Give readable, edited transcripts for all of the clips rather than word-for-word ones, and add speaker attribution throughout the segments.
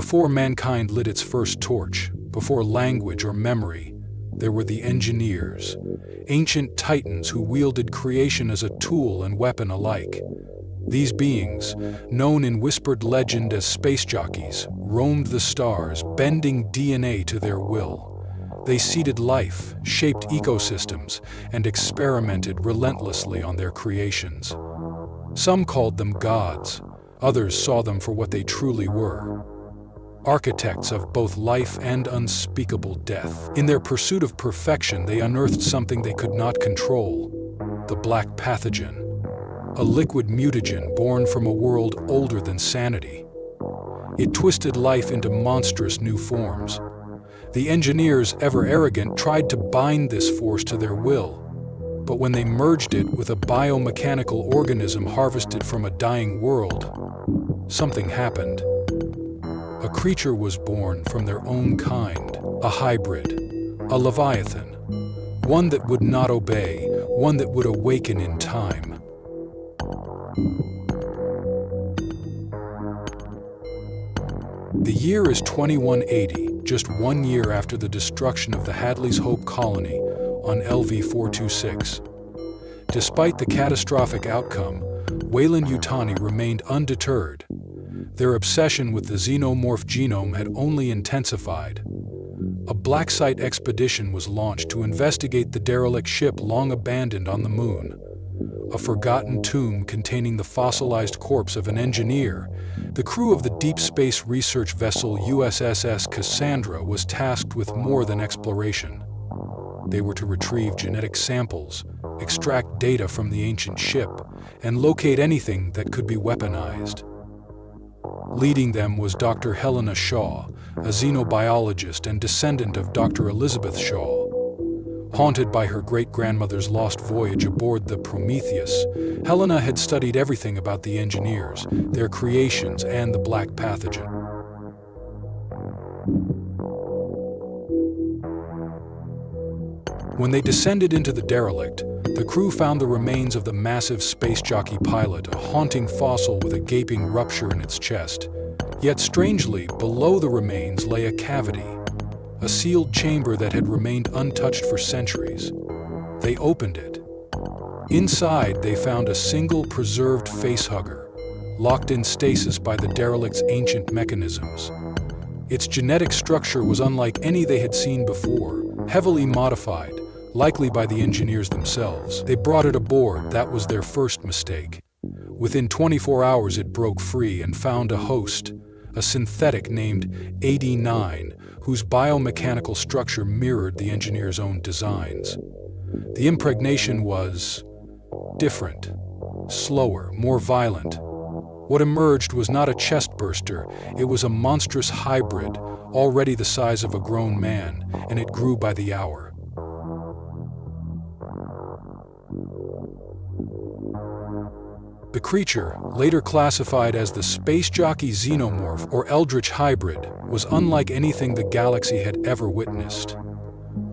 Speaker 1: Before mankind lit its first torch, before language or memory, there were the engineers, ancient titans who wielded creation as a tool and weapon alike. These beings, known in whispered legend as space jockeys, roamed the stars, bending DNA to their will. They seeded life, shaped ecosystems, and experimented relentlessly on their creations. Some called them gods, others saw them for what they truly were: architects of both life and unspeakable death. In their pursuit of perfection, they unearthed something they could not control: the black pathogen, a liquid mutagen born from a world older than sanity. It twisted life into monstrous new forms. The engineers, ever arrogant, tried to bind this force to their will, but when they merged it with a biomechanical organism harvested from a dying world, something happened. A creature was born from their own kind, a hybrid, a leviathan, one that would not obey, one that would awaken in time. The year is 2180, just 1 year after the destruction of the Hadley's Hope colony on LV-426. Despite the catastrophic outcome, Weyland-Yutani remained undeterred. Their obsession with the xenomorph genome had only intensified. A black site expedition was launched to investigate the derelict ship long abandoned on the moon. A forgotten tomb containing the fossilized corpse of an engineer, the crew of the deep space research vessel USS Cassandra was tasked with more than exploration. They were to retrieve genetic samples, extract data from the ancient ship, and locate anything that could be weaponized. Leading them was Dr. Helena Shaw, a xenobiologist and descendant of Dr. Elizabeth Shaw. Haunted by her great-grandmother's lost voyage aboard the Prometheus, Helena had studied everything about the engineers, their creations, and the black pathogen. When they descended into the derelict, the crew found the remains of the massive space jockey pilot, a haunting fossil with a gaping rupture in its chest. Yet strangely, below the remains lay a cavity, a sealed chamber that had remained untouched for centuries. They opened it. Inside, they found a single preserved facehugger, locked in stasis by the derelict's ancient mechanisms. Its genetic structure was unlike any they had seen before, heavily modified, likely by the engineers themselves. They brought it aboard. That was their first mistake. Within 24 hours, it broke free and found a host, a synthetic named 89, whose biomechanical structure mirrored the engineer's own designs. The impregnation was different, slower, more violent. What emerged was not a chest-burster, it was a monstrous hybrid, already the size of a grown man, and it grew by the hour. The creature, later classified as the Space Jockey Xenomorph or Eldritch Hybrid, was unlike anything the galaxy had ever witnessed.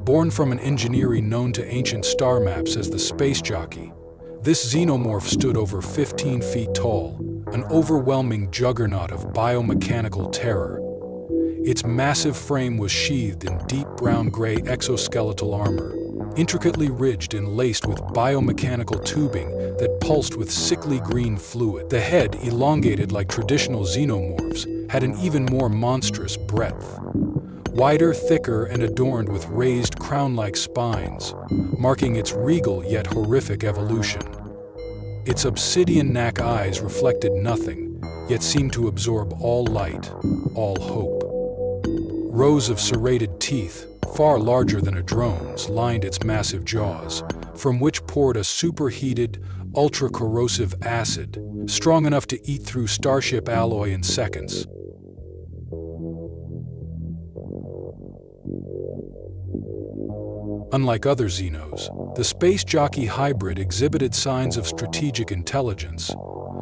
Speaker 1: Born from an engineering known to ancient star maps as the Space Jockey, this xenomorph stood over 15 feet tall, an overwhelming juggernaut of biomechanical terror. Its massive frame was sheathed in deep brown-gray exoskeletal armor, intricately ridged and laced with biomechanical tubing that pulsed with sickly green fluid. The head, elongated like traditional xenomorphs, had an even more monstrous breadth. Wider, thicker, and adorned with raised crown-like spines, marking its regal yet horrific evolution. Its obsidian-knack eyes reflected nothing, yet seemed to absorb all light, all hope. Rows of serrated teeth, far larger than a drone's, lined its massive jaws, from which poured a superheated, ultra-corrosive acid, strong enough to eat through starship alloy in seconds. Unlike other Xenos, the Space Jockey hybrid exhibited signs of strategic intelligence,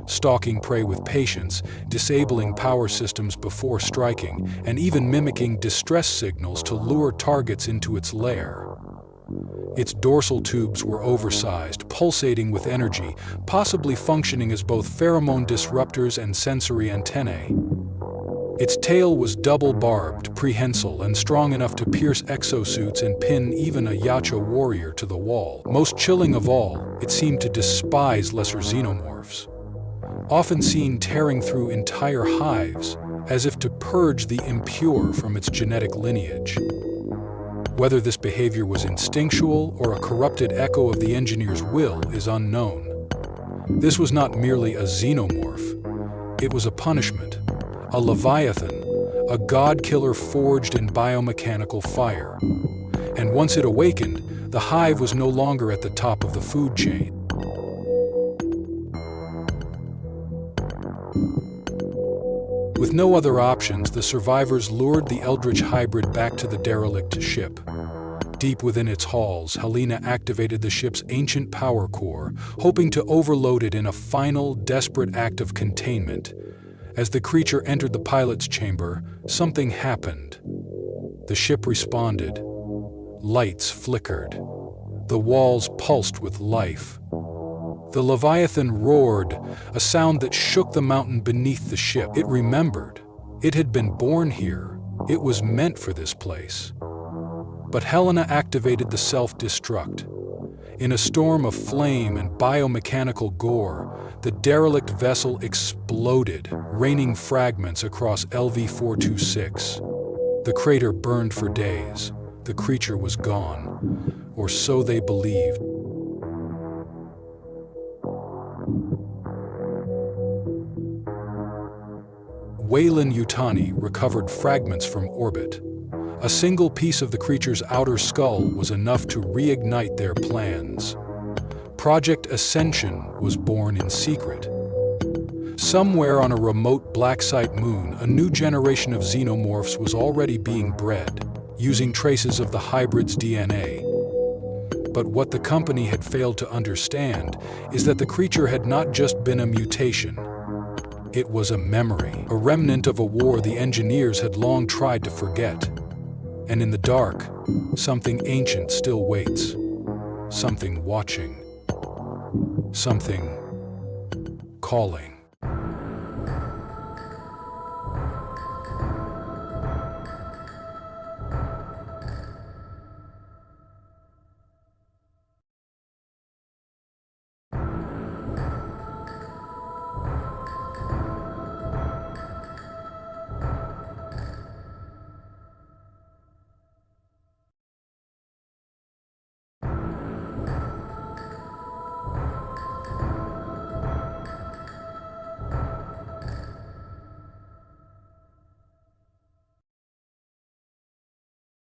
Speaker 1: stalking prey with patience, disabling power systems before striking, and even mimicking distress signals to lure targets into its lair. Its dorsal tubes were oversized, pulsating with energy, possibly functioning as both pheromone disruptors and sensory antennae. Its tail was double-barbed, prehensile, and strong enough to pierce exosuits and pin even a Yacha warrior to the wall. Most chilling of all, it seemed to despise lesser xenomorphs, often seen tearing through entire hives, as if to purge the impure from its genetic lineage. Whether this behavior was instinctual or a corrupted echo of the engineer's will is unknown. This was not merely a xenomorph. It was a punishment, a leviathan, a godkiller forged in biomechanical fire. And once it awakened, the hive was no longer at the top of the food chain. With no other options, the survivors lured the eldritch hybrid back to the derelict ship. Deep within its halls, Helena activated the ship's ancient power core, hoping to overload it in a final, desperate act of containment. As the creature entered the pilot's chamber, something happened. The ship responded. Lights flickered. The walls pulsed with life. The Leviathan roared, a sound that shook the mountain beneath the ship. It remembered. It had been born here. It was meant for this place. But Helena activated the self-destruct. In a storm of flame and biomechanical gore, the derelict vessel exploded, raining fragments across LV-426. The crater burned for days. The creature was gone, or so they believed. Weyland-Yutani recovered fragments from orbit. A single piece of the creature's outer skull was enough to reignite their plans. Project Ascension was born in secret. Somewhere on a remote black site moon, a new generation of xenomorphs was already being bred, using traces of the hybrid's DNA. But what the company had failed to understand is that the creature had not just been a mutation. It was a memory, a remnant of a war the engineers had long tried to forget. And in the dark, something ancient still waits. Something watching. Something calling.